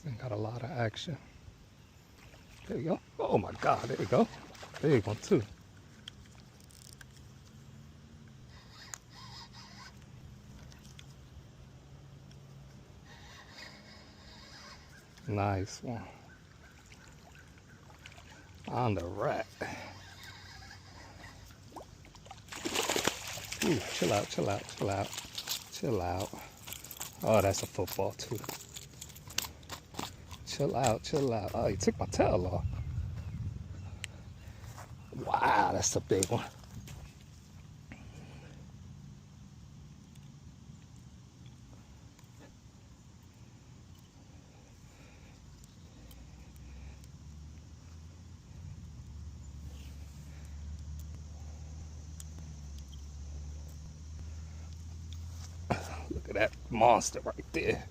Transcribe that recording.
And got a lot of action. There you go. Oh my God, there you go. Big one too. Nice one. On the rack. Ooh, chill out, chill out, chill out. Chill out. Oh, that's a football too. Chill out, chill out. Oh, he took my tail off. Wow, that's a big one. Look at that monster right there.